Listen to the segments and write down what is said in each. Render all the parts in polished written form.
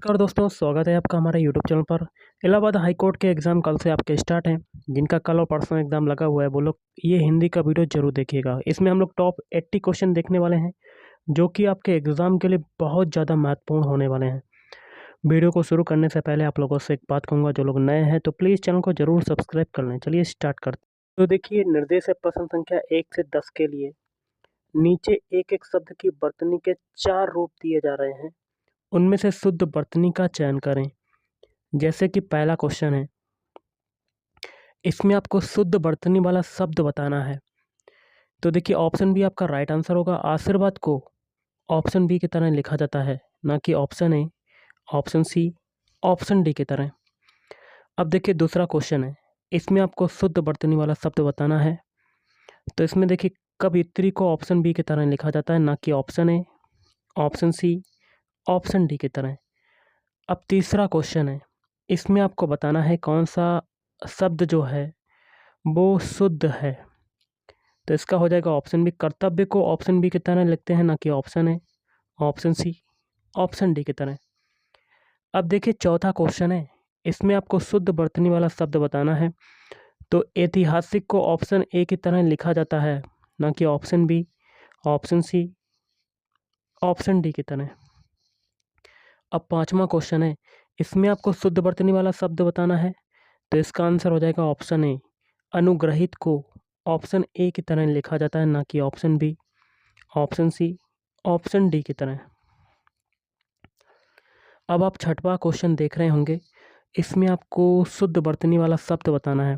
नमस्कार दोस्तों, स्वागत है आपका हमारे यूट्यूब चैनल पर। इलाहाबाद हाई कोर्ट के एग्ज़ाम कल से आपके स्टार्ट हैं। जिनका कल और परसों एग्ज़ाम लगा हुआ है वो लोग ये हिंदी का वीडियो ज़रूर देखिएगा। इसमें हम लोग टॉप 80 क्वेश्चन देखने वाले हैं जो कि आपके एग्ज़ाम के लिए बहुत ज़्यादा महत्वपूर्ण होने वाले हैं। वीडियो को शुरू करने से पहले आप लोगों से एक बात कहूँगा, जो लोग नए हैं तो प्लीज़ चैनल को ज़रूर सब्सक्राइब कर लें। चलिए स्टार्ट करते हैं। तो देखिए, निर्देश है प्रश्न संख्या 1 से 10 के लिए। नीचे एक एक शब्द की वर्तनी के 4 रूप दिए जा रहे हैं, उनमें से शुद्ध वर्तनी का चयन करें। जैसे कि पहला क्वेश्चन है, इसमें आपको शुद्ध वर्तनी वाला शब्द बताना है। तो देखिए, ऑप्शन बी आपका राइट आंसर होगा। आशीर्वाद को ऑप्शन बी की तरह लिखा जाता है, ना कि option A, option C, option D की तरह। अब देखिए दूसरा क्वेश्चन है, इसमें आपको शुद्ध वर्तनी वाला शब्द बताना है। तो इसमें देखिए, कवियत्री को ऑप्शन बी की तरह लिखा जाता है, ना कि option A, option C, option D की तरह। अब तीसरा क्वेश्चन है, इसमें आपको बताना है कौन सा शब्द जो है वो शुद्ध है। तो इसका हो जाएगा ऑप्शन बी। कर्तव्य को ऑप्शन बी की तरह लिखते हैं, ना कि option A, option C, option D की तरह। अब देखिए चौथा क्वेश्चन है, इसमें आपको शुद्ध वर्तनी वाला शब्द बताना है। तो ऐतिहासिक को ऑप्शन ए की तरह लिखा जाता है, ना कि option B, option C, option D की तरह। अब पांचवा क्वेश्चन है, इसमें आपको शुद्ध वर्तनी वाला शब्द बताना है। तो इसका आंसर हो जाएगा ऑप्शन ए। अनुग्रहित को ऑप्शन ए की तरह लिखा जाता है, ना कि option B, option C, option D की तरह। अब आप छठवां क्वेश्चन देख रहे होंगे, इसमें आपको शुद्ध वर्तनी वाला शब्द बताना है।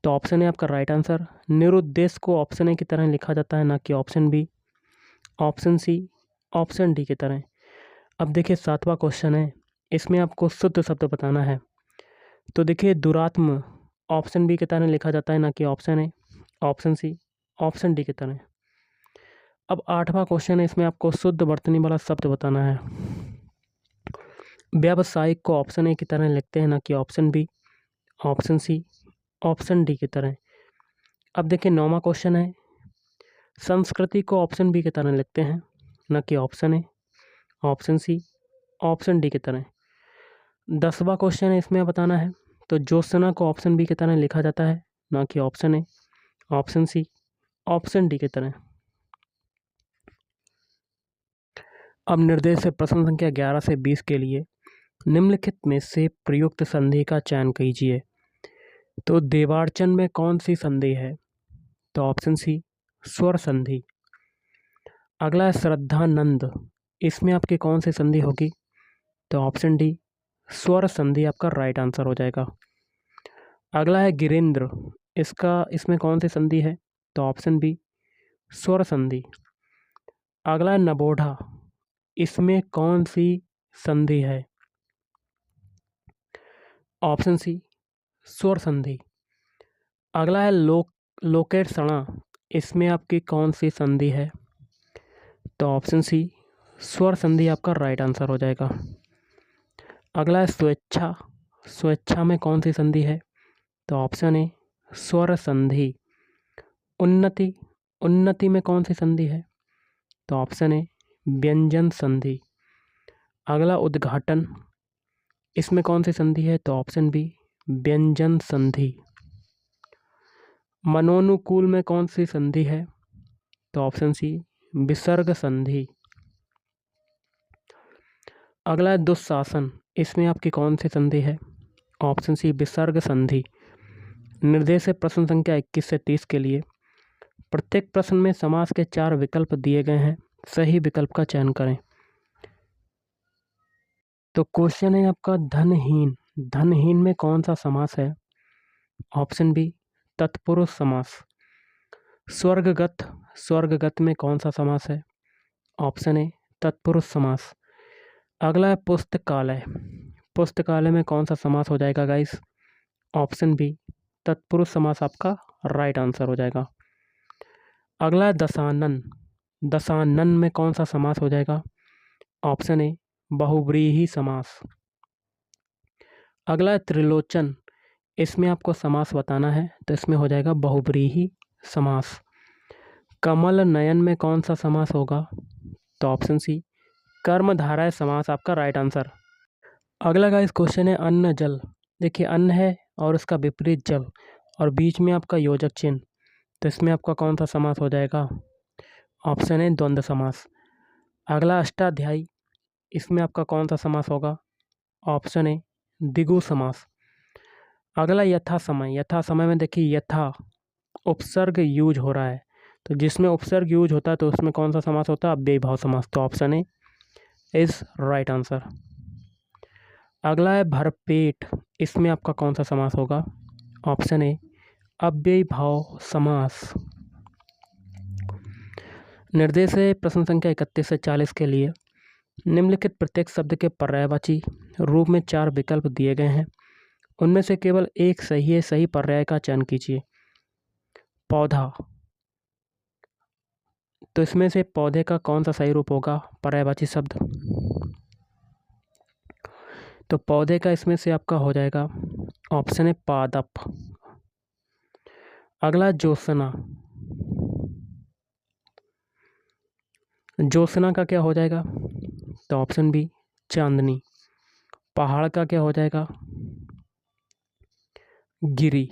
तो ऑप्शन ए आपका राइट आंसर। निरुद्देश को ऑप्शन ए की तरह लिखा जाता है, ना कि option B, option C, option D की तरह। अब देखिए सातवां क्वेश्चन है, इसमें आपको शुद्ध शब्द बताना है। तो देखिए दुरात्म ऑप्शन बी की तरह लिखा जाता है, ना कि option A, option C, option D की तरह। अब आठवां क्वेश्चन है, इसमें आपको शुद्ध वर्तनी वाला शब्द बताना है। व्यावसायिक को ऑप्शन ए की तरह लिखते हैं, ना कि option B, option C, option D की तरह। अब देखिए नौवां क्वेश्चन है, संस्कृति को ऑप्शन बी की तरह लिखते हैं, ना कि option A, option C, option D की तरह। 10वां क्वेश्चन है, इसमें बताना है। तो ज्योत्सना को ऑप्शन बी की तरह लिखा जाता है, ना कि option A, option C, option D की तरह। अब निर्देश है प्रश्न संख्या 11 से 20 के लिए। निम्नलिखित में से प्रयुक्त संधि का चयन कीजिए। तो देवार्चन में कौन सी संधि है? तो ऑप्शन सी, स्वर संधि। अगला है श्रद्धानंद, इसमें आपकी कौन सी संधि होगी? तो ऑप्शन डी, स्वर संधि आपका राइट आंसर हो जाएगा। अगला है गिरेंद्र, इसमें कौन सी संधि है? तो ऑप्शन बी, स्वर संधि। अगला है नबोढ़ा, इसमें कौन सी संधि है? ऑप्शन सी, स्वर संधि। अगला है लोकेट सणा, इसमें आपकी कौन सी संधि है? तो ऑप्शन सी, स्वर संधि आपका राइट आंसर हो जाएगा। अगला है स्वेच्छा, स्वेच्छा में कौन सी संधि है? तो ऑप्शन ए, स्वर संधि। उन्नति, उन्नति में कौन सी संधि है? तो ऑप्शन ए, व्यंजन संधि। अगला उद्घाटन, इसमें कौन सी संधि है? तो ऑप्शन बी, व्यंजन संधि। मनोनुकूल में कौन सी संधि है? तो ऑप्शन सी, विसर्ग संधि। अगला है दुःशासन, इसमें आपकी कौन सी संधि है? ऑप्शन सी, विसर्ग संधि। निर्देश है प्रश्न संख्या 21 से 30 के लिए। प्रत्येक प्रश्न में समास के 4 विकल्प दिए गए हैं, सही विकल्प का चयन करें। तो क्वेश्चन है आपका धनहीन, धनहीन में कौन सा समास है? ऑप्शन बी, तत्पुरुष समास। स्वर्गगत, स्वर्गगत में कौन सा समास है? ऑप्शन ए, तत्पुरुष समास। अगला है पुस्तकालय, पुस्तकालय में कौन सा समास हो जाएगा गाइस? ऑप्शन बी, तत्पुरुष समास आपका राइट आंसर हो जाएगा। अगला है दशानन, दशानन में कौन सा समास हो जाएगा? ऑप्शन ए, बहुव्रीहि समास। अगला है त्रिलोचन, इसमें आपको समास बताना है, तो इसमें हो जाएगा बहुव्रीहि समास। कमल नयन में कौन सा समास होगा? तो ऑप्शन सी, कर्मधारय समास आपका राइट आंसर। अगला का इस क्वेश्चन है अन्न जल। देखिए अन्न है और उसका विपरीत जल और बीच में आपका योजक चिन्ह, तो इसमें आपका कौन सा समास हो जाएगा? ऑप्शन है द्वंद्व समास। अगला अष्टाध्यायी, इसमें आपका कौन सा समास होगा? ऑप्शन है द्विगु समास। अगला यथा समय। यथा समय में देखिए यथा उपसर्ग यूज हो रहा है, तो जिसमें उपसर्ग यूज होता है तो उसमें कौन सा समास होता है? अव्ययी भाव समास। तो option A is right answer. अगला है भरपेट। इसमें आपका कौन सा समास होगा? ऑप्शन ए अव्ययी भाव समास। निर्देश है प्रश्न संख्या 31 से 40 के लिए। निम्नलिखित प्रत्येक शब्द के पर्यायवाची रूप में 4 विकल्प दिए गए हैं, उनमें से केवल एक सही है। सही पर्याय का चयन कीजिए। पौधा, तो इसमें से पौधे का कौन सा सही रूप होगा पर्यायवाची शब्द? तो पौधे का इसमें से आपका हो जाएगा ऑप्शन है पादप। अगला ज्योत्सना। ज्योत्सना का क्या हो जाएगा? तो ऑप्शन बी चांदनी। पहाड़ का क्या हो जाएगा? गिरी।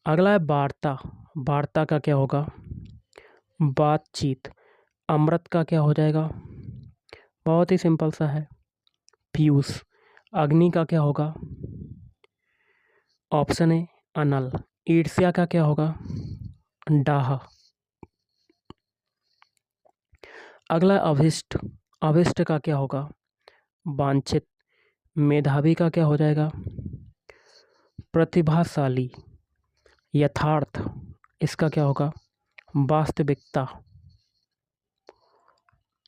अगला है वार्ता। वार्ता का क्या होगा? बातचीत। अमृत का क्या हो जाएगा? बहुत ही सिंपल सा है, पीयूष। अग्नि का क्या होगा? ऑप्शन है अनल। ईर्ष्या का क्या होगा? डाह। अगला अभिष्ट। अभिष्ट का क्या होगा? वांछित। मेधावी का क्या हो जाएगा? प्रतिभाशाली। यथार्थ, इसका क्या होगा? वास्तविकता।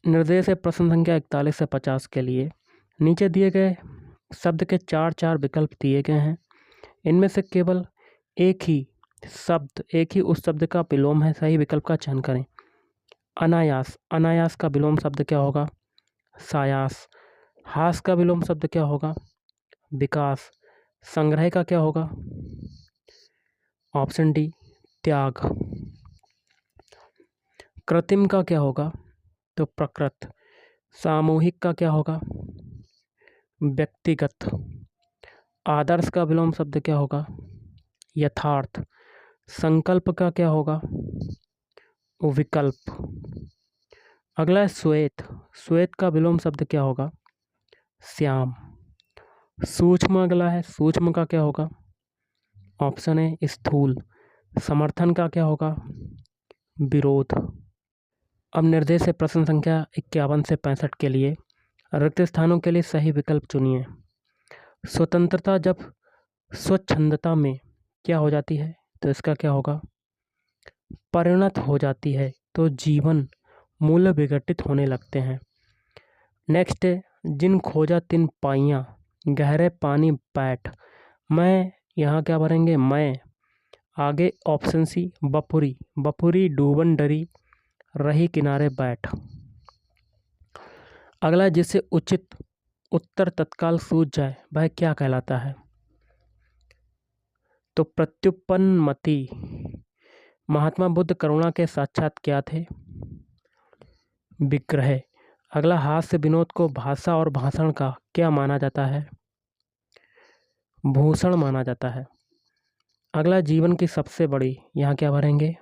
निर्देश है प्रश्न संख्या 41 से 50 के लिए। नीचे दिए गए शब्द के 4 विकल्प दिए गए हैं, इनमें से केवल एक ही उस शब्द का विलोम है। सही विकल्प का चयन करें। अनायास। अनायास का विलोम शब्द क्या होगा? सायास। हास का विलोम शब्द क्या होगा? विकास। संग्रह का क्या होगा? ऑप्शन डी त्याग। कृत्रिम का क्या होगा? तो प्रकृत। सामूहिक का क्या होगा? व्यक्तिगत। आदर्श का विलोम शब्द क्या होगा? यथार्थ। संकल्प का क्या होगा? विकल्प। अगला है श्वेत। श्वेत का विलोम शब्द क्या होगा? श्याम। सूक्ष्म। अगला है सूक्ष्म का क्या होगा? ऑप्शन है स्थूल। समर्थन का क्या होगा? विरोध। अब निर्देश है प्रश्न संख्या 51 से 65 के लिए। रिक्त स्थानों के लिए सही विकल्प चुनिए। स्वतंत्रता जब स्वच्छंदता में क्या हो जाती है? तो इसका क्या होगा? परिणत हो जाती है, तो जीवन मूल्य विघटित होने लगते हैं। नेक्स्ट है जिन खोजा तिन पाइयाँ गहरे पानी बैठ। मैं यहाँ क्या भरेंगे? मैं। आगे ऑप्शन सी बपुरी। बपुरी डूबन डरी रही किनारे बैठ। अगला जिससे उचित उत्तर तत्काल सूझ जाए वह क्या कहलाता है? तो प्रत्युत्पन्नमति। महात्मा बुद्ध करुणा के साक्षात क्या थे? विग्रह। अगला हास्य विनोद को भाषा और भाषण का क्या माना जाता है? भूषण माना जाता है। अगला जीवन की सबसे बड़ी, यहाँ क्या भरेंगे?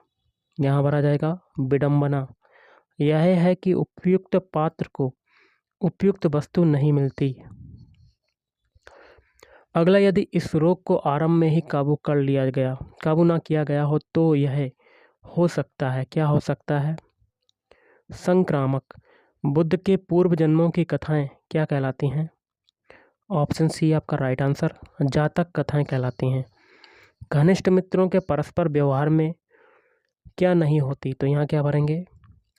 यहाँ भरा जाएगा विडंबना। यह है कि उपयुक्त पात्र को उपयुक्त वस्तु नहीं मिलती। अगला यदि इस रोग को आरंभ में ही काबू ना किया गया हो तो यह हो सकता है, क्या हो सकता है? संक्रामक। बुद्ध के पूर्व जन्मों की कथाएं क्या कहलाती हैं? ऑप्शन सी आपका राइट आंसर, जातक कथाएं कहलाती हैं। घनिष्ठ मित्रों के परस्पर व्यवहार में क्या नहीं होती? तो यहाँ क्या भरेंगे?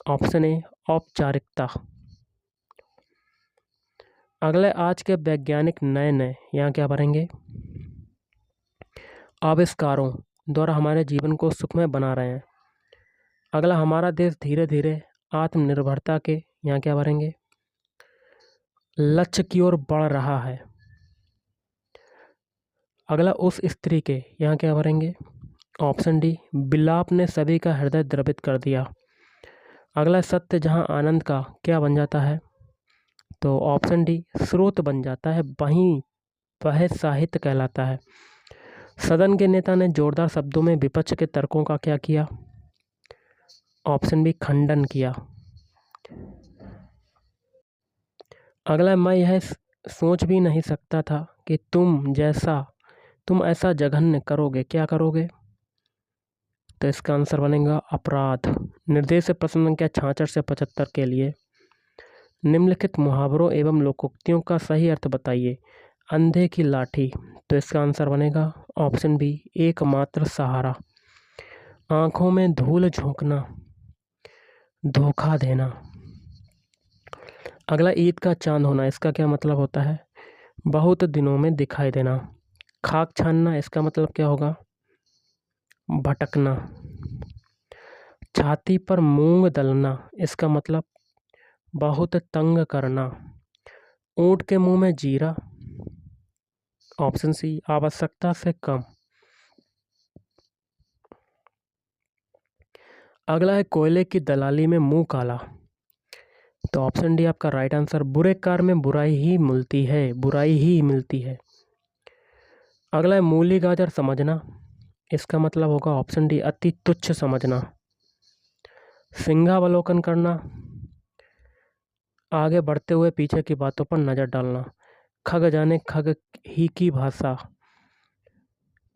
ऑप्शन ए औपचारिकता। अगले आज के वैज्ञानिक नए यहाँ क्या भरेंगे? आविष्कारों द्वारा हमारे जीवन को सुखमय बना रहे हैं। अगला हमारा देश धीरे धीरे आत्मनिर्भरता के, यहाँ क्या भरेंगे? लक्ष्य की ओर बढ़ रहा है। अगला उस स्त्री के, यहाँ क्या भरेंगे? ऑप्शन डी विलाप ने सभी का हृदय द्रवित कर दिया। अगला सत्य जहाँ आनंद का क्या बन जाता है? तो ऑप्शन डी स्रोत बन जाता है, वहीं वह साहित्य कहलाता है। सदन के नेता ने जोरदार शब्दों में विपक्ष के तर्कों का क्या किया? ऑप्शन बी खंडन किया। अगला, मैं यह सोच भी नहीं सकता था कि तुम ऐसा जघन्य करोगे। क्या करोगे? तो इसका आंसर बनेगा अपराध। निर्देश प्रश्न संख्या 66 से 75 के लिए निम्नलिखित मुहावरों एवं लोकोक्तियों का सही अर्थ बताइए। अंधे की लाठी, तो इसका आंसर बनेगा ऑप्शन बी एकमात्र सहारा। आंखों में धूल झोंकना, धोखा देना। अगला, ईद का चांद होना, इसका क्या मतलब होता है? बहुत दिनों में दिखाई देना। खाक छानना, इसका मतलब क्या होगा? भटकना। छाती पर मूंग दलना, इसका मतलब बहुत तंग करना। ऊंट के मुंह में जीरा, ऑप्शन सी आवश्यकता से कम। अगला है कोयले की दलाली में मुंह काला, तो ऑप्शन डी आपका राइट आंसर। बुरे कार्य में बुराई ही मिलती है, बुराई ही मिलती है। अगला है मूली गाजर समझना, इसका मतलब होगा ऑप्शन डी अति तुच्छ समझना। सिंहावलोकन करना, आगे बढ़ते हुए पीछे की बातों पर नजर डालना। खग जाने खग ही की भाषा,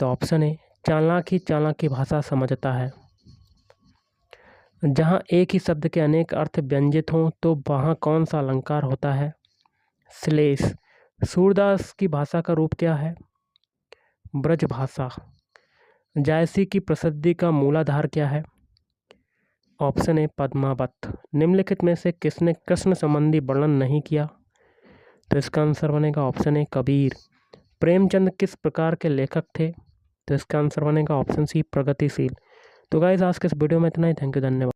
तो ऑप्शन ए चालाकी भाषा समझता है। जहाँ एक ही शब्द के अनेक अर्थ व्यंजित हों तो वहाँ कौन सा अलंकार होता है? श्लेष। सूरदास की भाषा का रूप क्या है? ब्रज भाषा। जायसी की प्रसिद्धि का मूलाधार क्या है? Option A Padmavat. निम्नलिखित में से किसने कृष्ण संबंधी वर्णन नहीं किया? तो इसका आंसर बनेगा ऑप्शन ए कबीर। प्रेमचंद किस प्रकार के लेखक थे? तो इसका आंसर बनेगा ऑप्शन सी प्रगतिशील। तो गाइस, आज के इस वीडियो में इतना ही। थैंक यू, धन्यवाद।